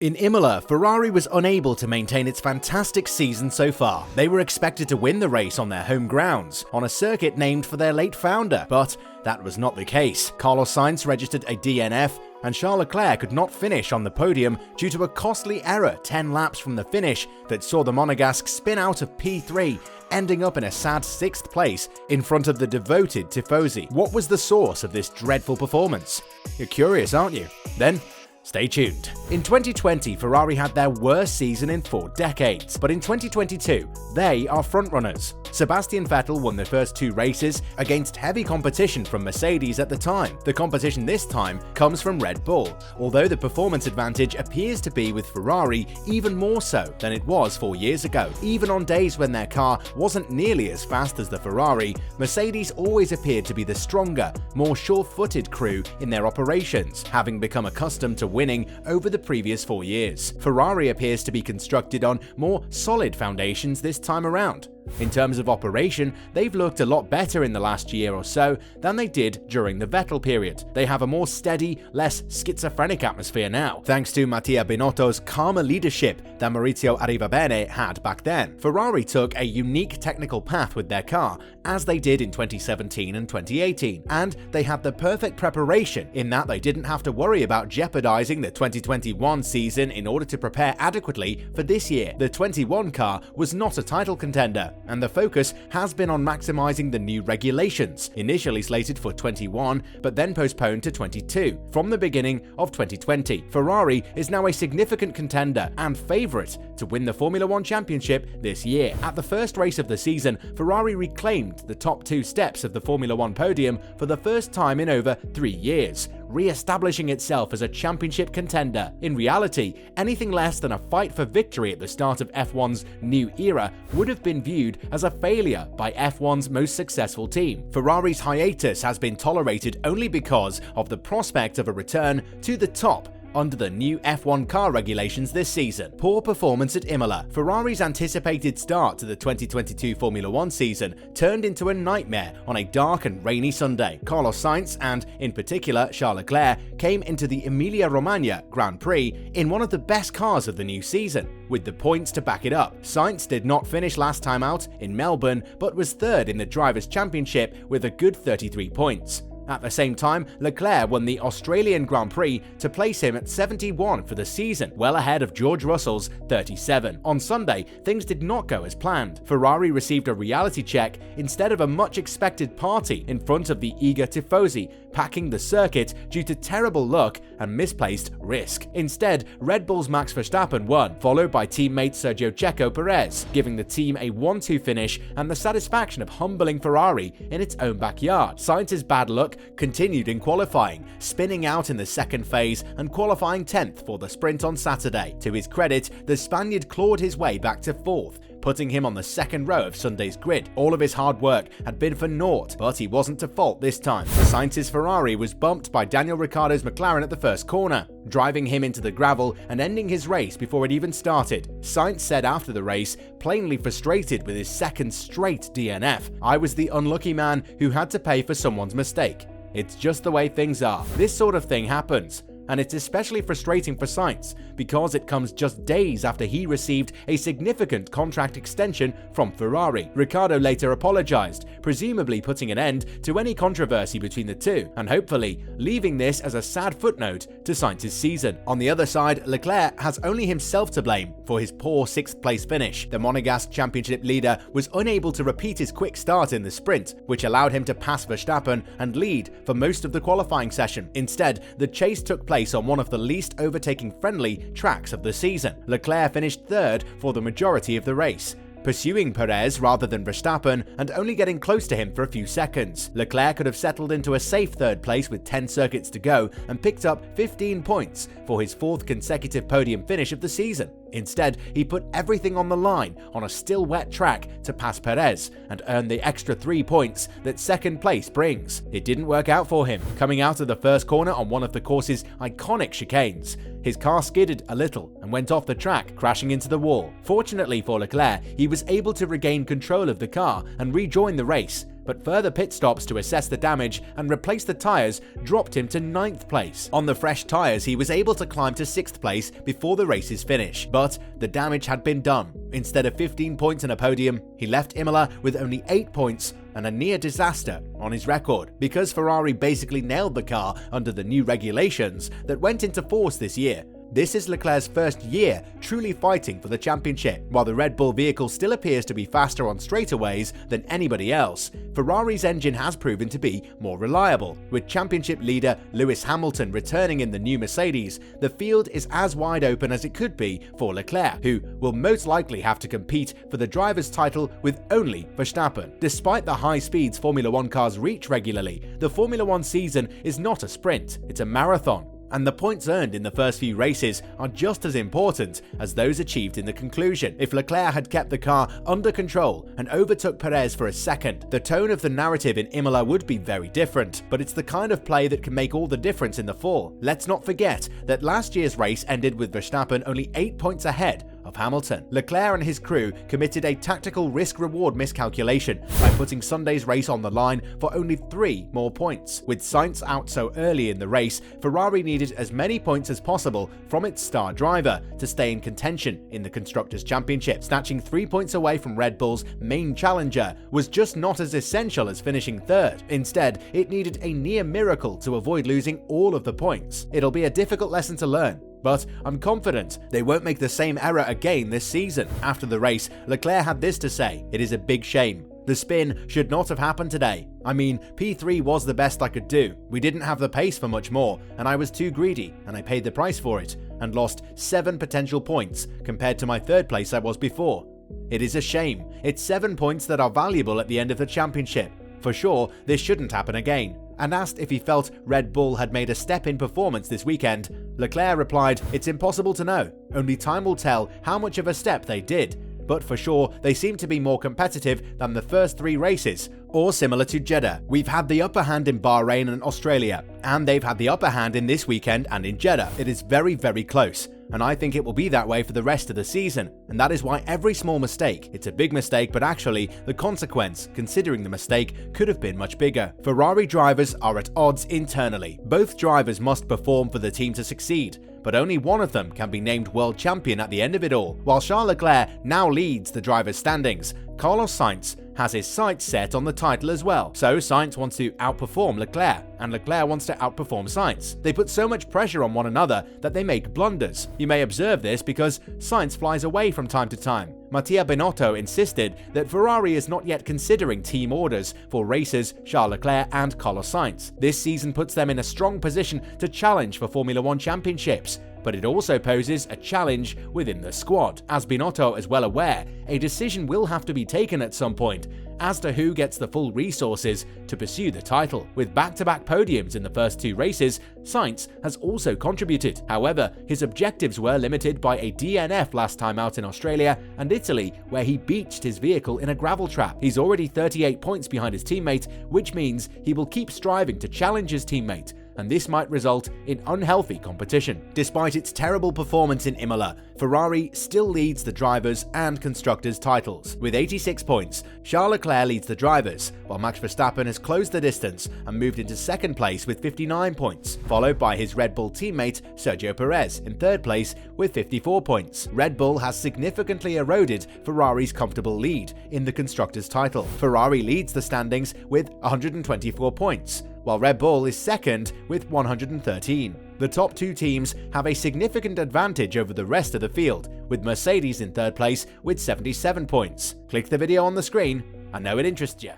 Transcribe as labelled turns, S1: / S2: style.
S1: In Imola, Ferrari was unable to maintain its fantastic season so far. They were expected to win the race on their home grounds, on a circuit named for their late founder, but that was not the case. Carlos Sainz registered a DNF, and Charles Leclerc could not finish on the podium due to a costly error 10 laps from the finish that saw the Monegasque spin out of P3, ending up in a sad 6th place in front of the devoted Tifosi. What was the source of this dreadful performance? You're curious, aren't you? Then, stay tuned. In 2020, Ferrari had their worst season in 4 decades, but in 2022, they are frontrunners. Sebastian Vettel won the first 2 races against heavy competition from Mercedes at the time. The competition this time comes from Red Bull, although the performance advantage appears to be with Ferrari even more so than it was 4 years ago. Even on days when their car wasn't nearly as fast as the Ferrari, Mercedes always appeared to be the stronger, more sure-footed crew in their operations, having become accustomed to winning over the previous 4 years. Ferrari appears to be constructed on more solid foundations this time around. In terms of operation, they've looked a lot better in the last year or so than they did during the Vettel period. They have a more steady, less schizophrenic atmosphere now, thanks to Mattia Binotto's calmer leadership than Maurizio Arrivabene had back then. Ferrari took a unique technical path with their car, as they did in 2017 and 2018, and they had the perfect preparation in that they didn't have to worry about jeopardizing the 2021 season in order to prepare adequately for this year. The 21 car was not a title contender, and the focus has been on maximizing the new regulations, initially slated for 21 but then postponed to 22 from the beginning of 2020. Ferrari is now a significant contender and favorite to win the Formula 1 championship this year. At the first race of the season, Ferrari reclaimed the top 2 steps of the Formula 1 podium for the first time in over 3 years, re-establishing itself as a championship contender. In reality, anything less than a fight for victory at the start of F1's new era would have been viewed as a failure by F1's most successful team. Ferrari's hiatus has been tolerated only because of the prospect of a return to the top under the new F1 car regulations this season. Poor performance at Imola. Ferrari's anticipated start to the 2022 Formula 1 season turned into a nightmare on a dark and rainy Sunday. Carlos Sainz and, in particular, Charles Leclerc came into the Emilia-Romagna Grand Prix in one of the best cars of the new season, with the points to back it up. Sainz did not finish last time out in Melbourne, but was 3rd in the Drivers' Championship with a good 33 points. At the same time, Leclerc won the Australian Grand Prix to place him at 71 for the season, well ahead of George Russell's 37. On Sunday, things did not go as planned. Ferrari received a reality check instead of a much-expected party in front of the eager Tifosi, packing the circuit due to terrible luck and misplaced risk. Instead, Red Bull's Max Verstappen won, followed by teammate Sergio Checo Perez, giving the team a 1-2 finish and the satisfaction of humbling Ferrari in its own backyard. Sainz's bad luck continued in qualifying, spinning out in the second phase and qualifying 10th for the sprint on Saturday. To his credit, the Spaniard clawed his way back to 4th, putting him on the 2nd row of Sunday's grid. All of his hard work had been for naught, but he wasn't to fault this time. Sainz's Ferrari was bumped by Daniel Ricciardo's McLaren at the first corner, driving him into the gravel and ending his race before it even started. Sainz said after the race, plainly frustrated with his 2nd straight DNF, "I was the unlucky man who had to pay for someone's mistake. It's just the way things are. This sort of thing happens." And it's especially frustrating for Sainz because it comes just days after he received a significant contract extension from Ferrari. Ricciardo later apologized, presumably putting an end to any controversy between the two, and hopefully leaving this as a sad footnote to Sainz's season. On the other side, Leclerc has only himself to blame for his poor 6th place finish. The Monegasque championship leader was unable to repeat his quick start in the sprint, which allowed him to pass Verstappen and lead for most of the qualifying session. Instead, the chase took place on one of the least overtaking-friendly tracks of the season. Leclerc finished 3rd for the majority of the race, pursuing Perez rather than Verstappen and only getting close to him for a few seconds. Leclerc could have settled into a safe 3rd place with 10 circuits to go and picked up 15 points for his 4th consecutive podium finish of the season. Instead, he put everything on the line on a still wet track to pass Perez and earn the extra 3 points that 2nd place brings. It didn't work out for him, coming out of the first corner on one of the course's iconic chicanes. His car skidded a little and went off the track, crashing into the wall. Fortunately for Leclerc, he was able to regain control of the car and rejoin the race, but further pit stops to assess the damage and replace the tyres dropped him to 9th place. On the fresh tyres, he was able to climb to 6th place before the race's finish, but the damage had been done. Instead of 15 points and a podium, he left Imola with only 8 points and a near disaster on his record, because Ferrari basically nailed the car under the new regulations that went into force this year. This is Leclerc's first year truly fighting for the championship. While the Red Bull vehicle still appears to be faster on straightaways than anybody else, Ferrari's engine has proven to be more reliable. With championship leader Lewis Hamilton returning in the new Mercedes, the field is as wide open as it could be for Leclerc, who will most likely have to compete for the driver's title with only Verstappen. Despite the high speeds Formula One cars reach regularly, the Formula One season is not a sprint, it's a marathon. And the points earned in the first few races are just as important as those achieved in the conclusion. If Leclerc had kept the car under control and overtook Perez for a second, the tone of the narrative in Imola would be very different, but it's the kind of play that can make all the difference in the fall. Let's not forget that last year's race ended with Verstappen only 8 points ahead of Hamilton. Leclerc and his crew committed a tactical risk-reward miscalculation by putting Sunday's race on the line for only 3 more points. With Sainz out so early in the race, Ferrari needed as many points as possible from its star driver to stay in contention in the Constructors' Championship. Snatching 3 points away from Red Bull's main challenger was just not as essential as finishing third. Instead, it needed a near miracle to avoid losing all of the points. It'll be a difficult lesson to learn, but I'm confident they won't make the same error again this season. After the race, Leclerc had this to say: "It is a big shame. The spin should not have happened today. I mean, P3 was the best I could do. We didn't have the pace for much more, and I was too greedy, and I paid the price for it, and lost 7 potential points compared to my 3rd place I was before. It is a shame. It's 7 points that are valuable at the end of the championship. For sure, this shouldn't happen again." And asked if he felt Red Bull had made a step in performance this weekend, Leclerc replied, "It's impossible to know. Only time will tell how much of a step they did. But for sure, they seem to be more competitive than the first 3 races, or similar to Jeddah. We've had the upper hand in Bahrain and Australia, and they've had the upper hand in this weekend and in Jeddah. It is very, very close. And I think it will be that way for the rest of the season. And that is why every small mistake, it's a big mistake, but actually the consequence, considering the mistake, could have been much bigger." Ferrari drivers are at odds internally. Both drivers must perform for the team to succeed, but only one of them can be named world champion at the end of it all. While Charles Leclerc now leads the drivers' standings, Carlos Sainz has his sights set on the title as well. So Sainz wants to outperform Leclerc, and Leclerc wants to outperform Sainz. They put so much pressure on one another that they make blunders. You may observe this because Sainz flies away from time to time. Mattia Binotto insisted that Ferrari is not yet considering team orders for racers Charles Leclerc and Carlos Sainz. This season puts them in a strong position to challenge for Formula One championships, but it also poses a challenge within the squad. As Binotto is well aware, a decision will have to be taken at some point as to who gets the full resources to pursue the title. With back-to-back podiums in the first 2 races, Sainz has also contributed. However, his objectives were limited by a DNF last time out in Australia and Italy, where he beached his vehicle in a gravel trap. He's already 38 points behind his teammate, which means he will keep striving to challenge his teammate, and this might result in unhealthy competition. Despite its terrible performance in Imola, Ferrari still leads the drivers' and constructors' titles. With 86 points, Charles Leclerc leads the drivers, while Max Verstappen has closed the distance and moved into 2nd place with 59 points, followed by his Red Bull teammate Sergio Perez in 3rd place with 54 points. Red Bull has significantly eroded Ferrari's comfortable lead in the constructors' title. Ferrari leads the standings with 124 points, while Red Bull is 2nd with 113. The top 2 teams have a significant advantage over the rest of the field, with Mercedes in 3rd place with 77 points. Click the video on the screen. I know it interests you.